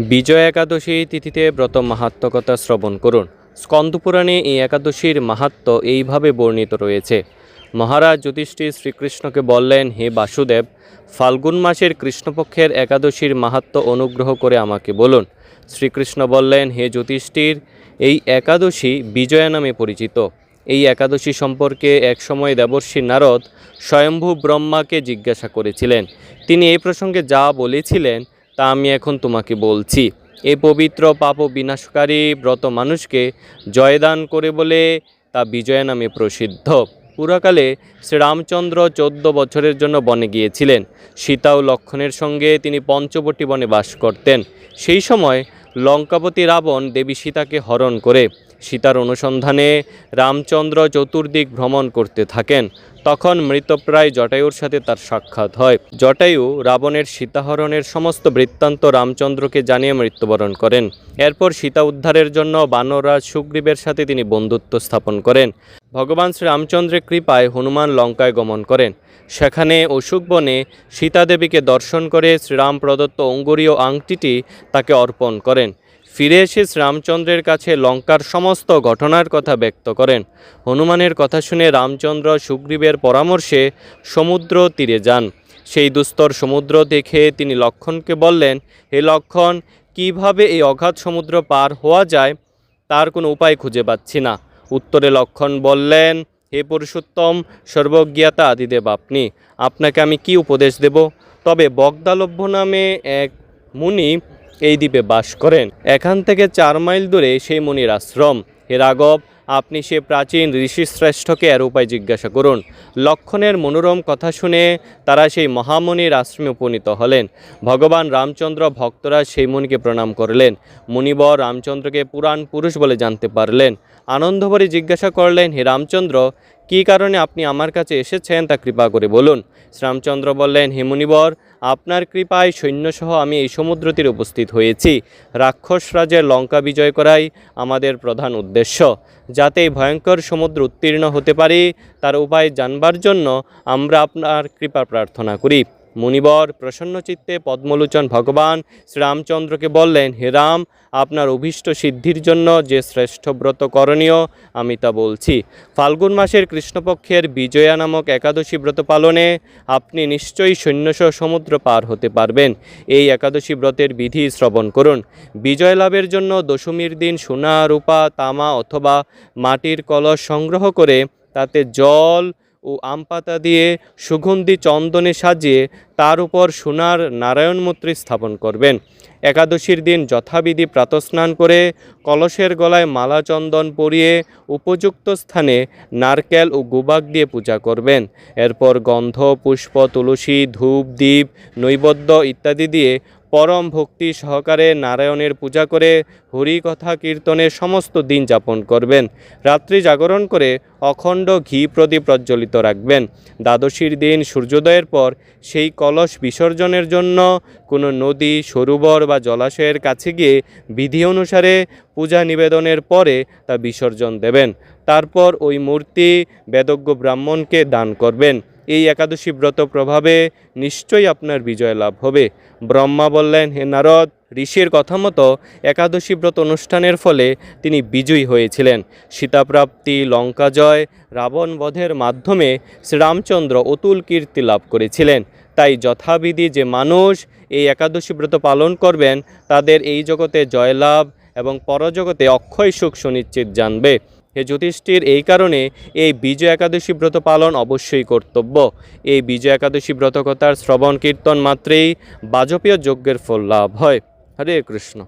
বিজয়া একাদশী তিথিতে ব্রত মাহাত্ম্য কথা শ্রবণ করুন। স্কন্দপুরাণে এই একাদশীর মাহাত্ম্য এইভাবে বর্ণিত রয়েছে। মহারাজ যুধিষ্ঠির শ্রীকৃষ্ণকে বললেন, হে বাসুদেব, ফাল্গুন মাসের কৃষ্ণপক্ষের একাদশীর মাহাত্ম্য অনুগ্রহ করে আমাকে বলুন। শ্রীকৃষ্ণ বললেন, হে যুধিষ্ঠির, এই একাদশী বিজয়া নামে পরিচিত। এই একাদশী সম্পর্কে একসময় দেবর্ষি নারদ স্বয়ম্ভু ব্রহ্মাকে জিজ্ঞাসা করেছিলেন। তিনি এই প্রসঙ্গে যা বলেছিলেন তা আমি এখন তোমাকে বলছি। এই পবিত্র পাপ বিনাশকারী ব্রত মানুষকে জয়দান করে বলে তা বিজয়া নামে প্রসিদ্ধ। পুরাকালে শ্রীরামচন্দ্র 14 বছরের জন্য বনে গিয়েছিলেন। সীতা ও লক্ষ্মণের সঙ্গে তিনি পঞ্চবটী বনে বাস করতেন। সেই সময় লঙ্কাপতি রাবণ দেবী সীতাকে হরণ করে সীতার অনুসন্ধানে রামচন্দ্র চতুর্দিক ভ্রমণ করতে থাকেন। তখন মৃতপ্রায় জটায়ুর সাথে তার সাক্ষাৎ হয়। জটায়ু রাবণের সীতাহরণের সমস্ত বৃত্তান্ত রামচন্দ্রকে জানিয়ে মৃত্যুবরণ করেন। এরপর সীতা উদ্ধারের জন্য বানররাজ সুগ্রীবের সাথে তিনি বন্ধুত্ব স্থাপন করেন। ভগবান শ্রীরামচন্দ্রের কৃপায় হনুমান লঙ্কায় গমন করেন। সেখানে অশোক বনে সীতাদেবীকে দর্শন করে শ্রীরাম প্রদত্ত অঙ্গুরীয় আংটিটি তাকে অর্পণ করেন। ফিরে এসে শ্রীরামচন্দ্রের কাছে লঙ্কার সমস্ত ঘটনার কথা ব্যক্ত করেন। হনুমানের কথা শুনে রামচন্দ্র সুগ্রীবের পরামর্শে সমুদ্র তীরে যান। সেই দুস্তর সমুদ্র দেখে তিনি লক্ষ্মণকে বললেন, হে লক্ষ্মণ, কিভাবে এই অগাধ সমুদ্র পার হওয়া যায় তার কোনো উপায় খুঁজে পাচ্ছি না। উত্তরে লক্ষ্মণ বললেন, হে পুরুষোত্তম, সর্বজ্ঞাতা আদিদেব আপনি, আপনাকে আমি কি উপদেশ দেব? তবে বগদালভ্য নামে এক মুনি এই দ্বীপে বাস করেন। এখান থেকে 4 মাইল দূরে সেই মুনির আশ্রম। হে রাঘব, আপনি সে প্রাচীন ঋষিশ্রেষ্ঠকে এর উপায় জিজ্ঞাসা করুন। লক্ষ্মণের মনোরম কথা শুনে তারা সেই মহামুনির আশ্রমে উপনীত হলেন। ভগবান রামচন্দ্র ভক্তরা সেই মুনিকে প্রণাম করলেন। মুনিবর রামচন্দ্রকে পুরাণ পুরুষ বলে জানতে পারলেন। আনন্দভরে জিজ্ঞাসা করলেন, হে রামচন্দ্র, কী কারণে আপনি আমার কাছে এসেছেন তা কৃপা করে বলুন। শ্রীরামচন্দ্র বললেন, হে মুনিবর, আপনার কৃপায় সৈন্যসহ আমি এই সমুদ্র তীরে উপস্থিত হয়েছি। রাক্ষস রাজের লঙ্কা বিজয় করাই আমাদের প্রধান উদ্দেশ্য। যাতে এই ভয়ঙ্কর সমুদ্র উত্তীর্ণ হতে পারি তার উপায় জানবার জন্য আমরা আপনার কৃপা প্রার্থনা করি। মুনিবর প্রসন্নচিত্তে পদ্মলোচন ভগবান শ্রীরামচন্দ্রকে বললেন, হে রাম, আপনার অভীষ্ট সিদ্ধির জন্য যে শ্রেষ্ঠ ব্রত করণীয় আমি তা বলছি। ফাল্গুন মাসের কৃষ্ণপক্ষের বিজয়া নামক একাদশী ব্রত পালনে আপনি নিশ্চয়ই সৈন্যসহ সমুদ্র পার হতে পারবেন। এই একাদশী ব্রতের বিধি শ্রবণ করুন। বিজয় লাভের জন্য দশমীর দিন সোনা, রূপা, তামা অথবা মাটির কলস সংগ্রহ করে তাতে জল ও আম পাতা দিয়ে সুগন্ধি চন্দনে সাজিয়ে তার উপর সোনার নারায়ণ মূর্তি স্থাপন করবেন। একাদশীর দিন যথাবিধি প্রাতঃস্নান করে কলসের গলায় মালা চন্দন পরিয়ে উপযুক্ত স্থানে নারকেল ও গুবাক দিয়ে পূজা করবেন। এরপর গন্ধ, পুষ্প, তুলসী, ধূপ, দীপ, নৈবেদ্য ইত্যাদি দিয়ে পরম ভক্তি সহকারে নারায়ণের পূজা করে হরি কথা কীর্তনের সমস্ত দিন যাপন করবেন। রাত্রি জাগরণ করে অখণ্ড ঘি প্রদীপ প্রজ্বলিত রাখবেন। দ্বাদশীর দিন সূর্যোদয়ের পর সেই কলস বিসর্জনের জন্য কোনো নদী, সরোবর বা জলাশয়ের কাছে গিয়ে বিধি অনুসারে পূজা নিবেদনের পরে তা বিসর্জন দেবেন। তারপর ওই মূর্তি বেদজ্ঞ ব্রাহ্মণকে দান করবেন। এই একাদশী ব্রত প্রভাবে নিশ্চয়ই আপনার বিজয় লাভ হবে। ব্রহ্মা বললেন, হে নারদ, ঋষির কথা মতো একাদশী ব্রত অনুষ্ঠানের ফলে তিনি বিজয়ী হয়েছিলেন। সীতাপ্রাপ্তি, লঙ্কা জয়, রাবণ বধের মাধ্যমে শ্রীরামচন্দ্র অতুল কীর্তি লাভ করেছিলেন। তাই যথাবিধি যে মানুষ এই একাদশী ব্রত পালন করবেন তাদের এই জগতে জয়লাভ এবং পরজগতে অক্ষয় সুখ সুনিশ্চিত জানবে। হে যুধিষ্ঠির, এই কারণে এই বিজয় একাদশী ব্রত পালন অবশ্যই কর্তব্য। এই বিজয় একাদশী ব্রতকথার শ্রবণ কীর্তন মাত্রেই বাজপেয় যজ্ঞের ফল লাভ হয়। হরে কৃষ্ণ।